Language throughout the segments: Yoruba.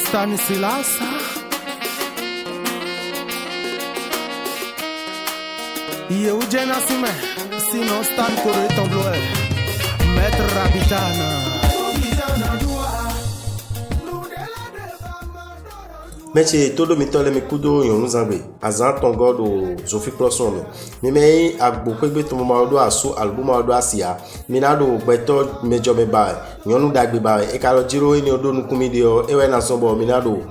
Stanislas Eugène Assime Sinon Stan Corée Tombloé Maître Rabitana Meche todo mitole mi kudo yon nuzangbe azan tongo do zofi proson me me agbo pegbe to mo do asu album do asia mi na do gbeto mejo me ba yonu dagbe ba e ka lo jiro ni odo nukumi de o ewe na so bo mi na do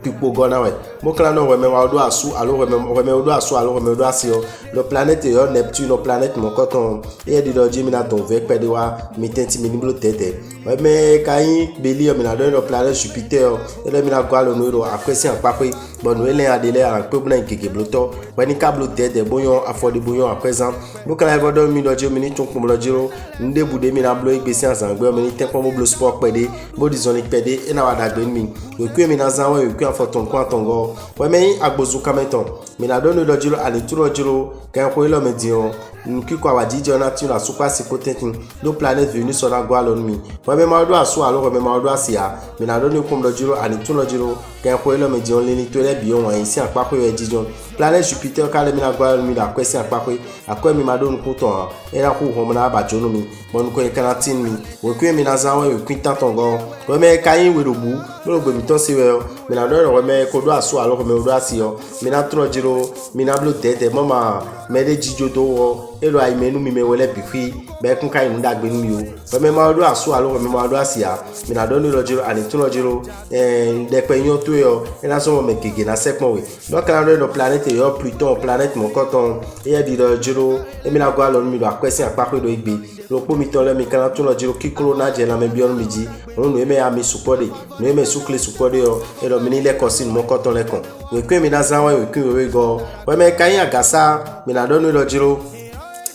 pipo gona we mo kala no we me wa do asu alo we me do asu alo we me do asio le planète yo Neptune no planète mon koton e di do jimi na ton ve pede wa mi tenti mi niblo tete we me kayin beli o mi na do no planète Jupiter e le mi na gwa lo no do si apapé bon nous les adélé à peu blanc qui bloto wani câble tête bouillon affordé bouillon à présent nous quand il va dans minute minute ton le giro ndé boudé mi na blo igbesi azangbe mi ten ko mo blo sport pédé mo disoni pédé et na wada gbe mi le ku mi na zanwa le ku afoton ko atongo we me agbozu kameton mi na do no do giro ali turo giro kan ko ilo medion nki ko awaji jona ti na super sipotetin do planète Venus on a gwa lon mi we me ma do aso alo we me ma do asia mi na do no ko do giro ali turo giro kan ko ilo medion leni to le bi won yin si apako ye jijon planète Jupiter ka le mi na gwa mi da kwesi apako akwa mi ma do no ko ton e na ko ho mo na ba jono mi bon ko e kanatin mi we ku mi na zanwa we ku tantongo we me kayin we robu lo gbe mi ton se we mi na do we me ko do aso alo me do asio mi na turo giro mi na blo tete mama me de jijo do wo elo aimenu mi me wele bifi be kun kai nda gbe mi o we me ma do aso alo we me ma do asia mi na do ni lojiro ani tun lojiro de pe yon to yo e na so mo me kege na sekpon we donc la do planète yo Pluton planète mon coton e di lojiro e mi na gwa lo mi do akwesi apako do igbe lo po mi ton le mi kana tun lojiro kikolo na je na me bi on mi ji onu no e me ami supporte no e me sukle supporte yo e do mi ni le kosin mon coton le kon we ku mi na zanwa we ku we go we me kan agasa mi na do ni lojiro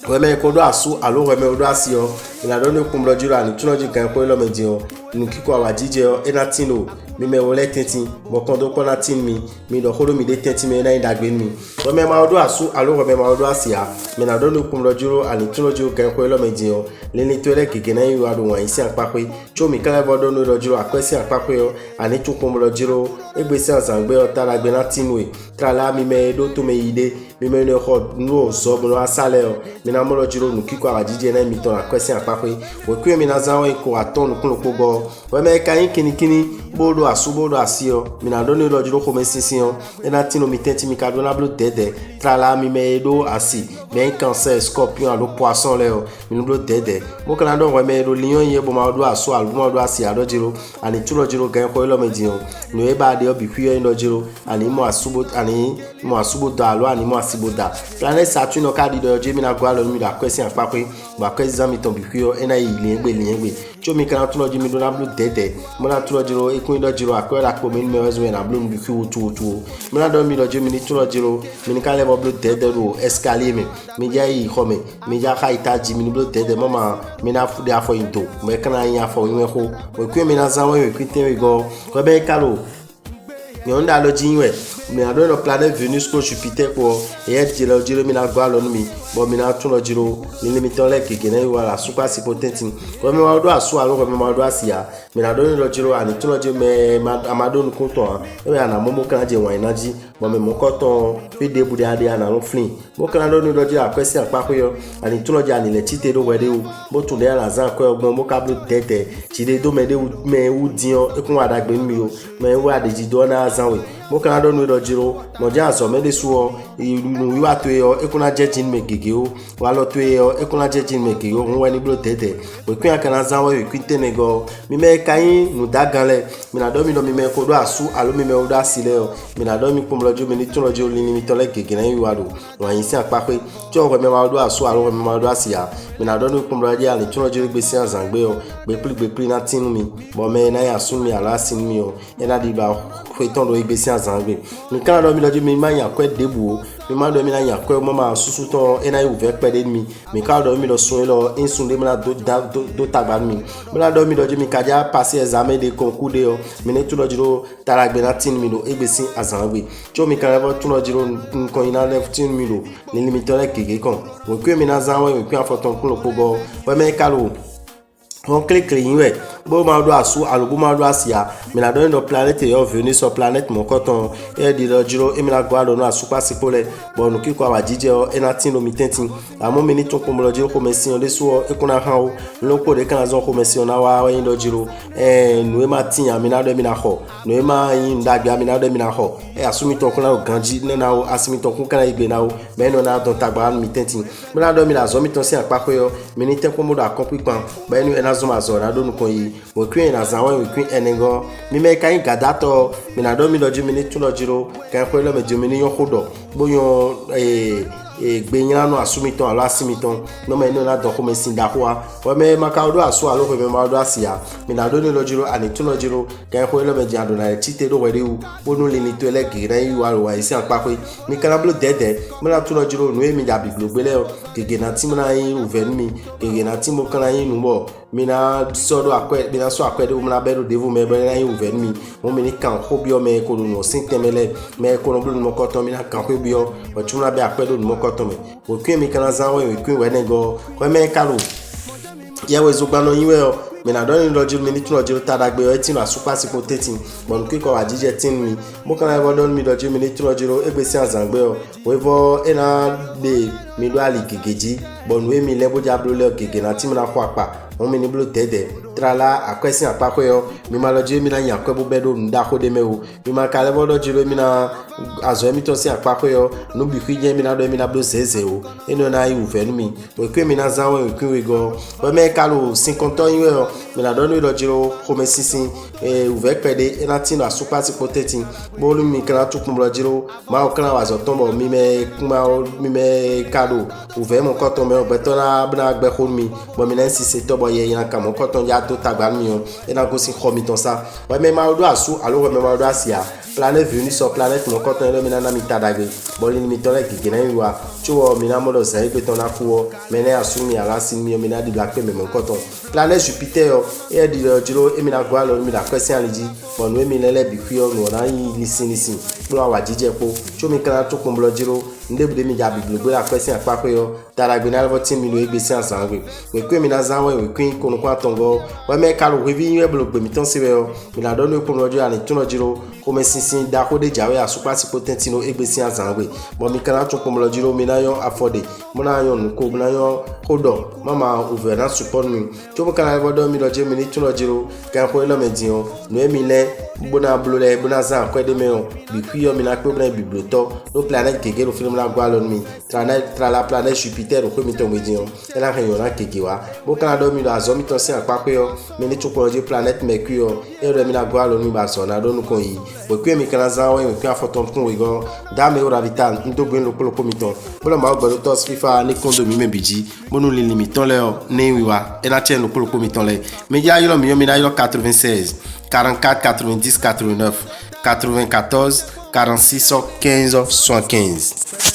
we me ko do asu alo we me do asio ina do ni kumlo jiro ani tunoji kan ko lo meji o nkiko awajije o enatino mi me wole tenti mo kondo ko na tin mi do holo mi de tenti me na indagbe mi we me ma do asu alo we me ma do asia mi na do ni kumlo jiro ani tunoji kan ko lo meji o leni tole keke na yu adu wan isi apapwe cho mi kala bodo no do jiro akwesi apapwe o ani tu kumlo jiro egbesi azangbe o tara gbe na tinwe trala mi me do to me ide mi me no ho no zo bo asale o mi na mo lo jiro nkiko awajije na mi ton akwesi apapwe we ku mi na zanwa ko aton kun pogo we me kayin kinikini bodo asubodo asio mi na do ni lo jiro ko me sinsin o ena tino mi tenti mi kado na blo dede trala mi me do asi me cancer scorpion alo poisson le o mi no blo dede mo kana do we me do lion ye bo ma do aso album do asi ado jiro ani tulo jiro gan ko lo meji o no e ba de obi kuyo ndo jiro ani mo asubo da alo ani mo asibo da planète Saturne ka di do je mi na gwa lo mi da kwesi apapwe ba kwesi zami ton bi kuyo ena ile ngbe cho mi kana tulo jimi do na blu dede mo na tulo jiro ikun do jiro akwela ko mi me wezo na blu bi kuyo tu mo na do mi do jimi ni tulo jiro mi ni ka le blu dede do escalier mi ja yi khome mi ja ka ita jimi ni blu dede mama mi na fu de afo into me kana yin afo yin ko we ku mi na zanwo we kwiten we go ko be kalo yonda lo jinwe mi na do no planète Venus ko Jupiter ko e jiro mi na gwa lo mi bo mi na tun lo jiro ni limiton le keke na wala super sipotentin ko mi wa do asu alo ko mi ma do asia mi na do lo jiro ani tun lo jiro me amado nu konton e we ana momo kan je wan inaji bo mi mo koton fi de bu de ade ana lo flin mo kan do ni lo jiro akwesi apako yo ani tun lo jiro ani le tite do wede o mo tun de ala zan ko ogbon mo kablu tete ti de do me de me u dion e kun wada gbe mi o me wa de ji do na zanwe mo kan do ni lo jiro mo ja so me de suo ilu wi wa to yo e kun na je jin me gege o wa lo to yo e kun na je jin me gege o won ni blo tete we kun akana zanwe we kun tenego mi me kayin nu dagale mi na do mi me ko do asu alo mi me o do asile o mi na do mi pom lojo mi ni tun lojo lini mi tole gege na yu ado won yin si apape ti o me ma do asu alo me ma do asia mi na do ni pom lojo ali tun lojo gbe si azangbe o gbe pli na tinu mi bo me na ya sun mi ala sin mi o e na di ba ko ton do gbe si azangbe mi kan do mi lojo mi ma yan ko debu o mi ma do mi na yan ko mo ma susu ton e na yu ve pede mi kan do mi lo sun lo insun de mi na do tagba mi na do mi lojo mi kaja passer examen de concours de o mi ne tun lojo taragbe na tin mi lo egbesi azangbe cho mi kan tun lojo nkan ina le tin mi lo ni limiton le keke kan wo ku mi na zanwo wo ku afoton kun lo pogo we me kalo on clique ouais bon ma do asu alubu ma do asia me na don no planète yo venir sur planète mon coton e di lo jiro e me na gwa do no asu pasi pole bon no ki kwa wa jije o e na tin no mitenti amo me ni ton ko mo lo jiro ko me si on de so e kuna han o lo ko de kan azon ko me si on na wa yin do jiro no e ma tin ya me na do mi na ho no e ma yin da gba mi na do mi na ho e asu mi ton ko na o ganji na o asimi ton ko kan igbe na o me no na don tagba mitenti me na do mi na zo mi ton si apako yo me ni ten ko mo do akopi pan ba ni e na zo ma zo na do nu kon yi we queen na zawa we queen enego mi me kan gadato mi na do mi loju mi ni tun lojiro kan ko lo me jo mi ni yon kodo boyon gbeyan no asumiton alo asimiton no me no na don ko me sin da kwa we me maka odo asu alo ko me ma odo asia mi na do ni lojiro ani tun lojiro kan ko lo me jan do na tite do we wu bonu le ni to ele gire yi wa wa isi anpa pe mi kan blo dede mi na tun lojiro no e mi ja biglo gbele o gege na ti mo na yin uven mi gege na ti mo kan yin nu mo mina sodo akwe mina so akwe de umna beru devu me be na yin uven mi mo mi ni kan ko bi o me ko no sin temele me ko no blu mo ko to mi na kan ko bi o o tuna be akwe do mo ko to me o kwen mi kan za we kwen we nego ko me kalu ye we zo gba no yin we o mi na don ni loju mi ni tun loju tadagbe o tin asupa si ko tetin bon ki ko wa jije tin mi mo kan e don mi loju mi ni tun loju egbesi azangbe o we vo e na be mi do ali gegeji bon we mi lebo jablo le gege na ti mi na ko apa won mi ni blo dede trala akwesin apako yo mi ma loju mi na yan ko bo bedo nda ko de me o mi ma ka lebo loju mi na azo mi to si apako yo no bi fi je mi na do mi na blo zeze o eno na yi ufe mi we kwe mi na zanwe we kwe we go we me kalu 50 yin we o mi na do ni loju ko me sisin uve pede ena tin asupa si poteti bo lu mi kana tukun loju ma o kana wa zo tombo mi me kuma mi me kado uve mo ko to me o beto na bna gbe ko mi bo mi na si se to bo ye yan ka mo ko to ya to tagba mi o ena go si kho mi ton sa we me ma do asu alo we me ma do asia planète venu sur planète mon ko to le mi na mi tadagbe bo li mi to le gege na yiwa chuo mi na mo do sai pe to na ku me na asu mi ala sin mi o mi na di black pe me mon ko to planète Jupiter e di jiro e mi na gwa lo mi da kwesi aliji bo no mi lele bi fi o no na yi lisin blo wa jije po chu mi kana to kun blo jiro ndebude mi ja bi blo gbe akwesi apako yo taragbe na lo tin mi lo egbesi asanwe we kwe mi na zanwe we kwe kono kwa tongo we me kalu we bi we blo gbe mi ton se we o mi na do no kun lojo ani tun lojiro ko me sinsin da ko de jawe asupa si potentino egbesi asanwe bo mi kana to kun lojiro mi na yo afford mo na yo ko na yo kodo mama over na support mi chu mo kana lo do mi lojo mi ni tun lojiro kan ko lo me din o no e mi le bona blole bona za ko de me o bi fi yo mi na ko bona biblioto no planète gege lo film la gwa lo mi tra la planète Jupiter ko mi to me din o e la kan yo na gege wa bo kana do mi lo azo mi to si apako yo mi ni tukology planète Mercure e re mi na gwa lo mi ba so na do nu kon yi bo kwe mi kana za we kwe afoton kun we go da me ora vital ndo gbe lo ko mi ton bo lo ma gbo to fifa ni kondo mi me biji bo nu li limiton le o ne wi wa e na chen lo ko mi ton le me ja yo mi na yo 96 44 90 89 94 46 15 75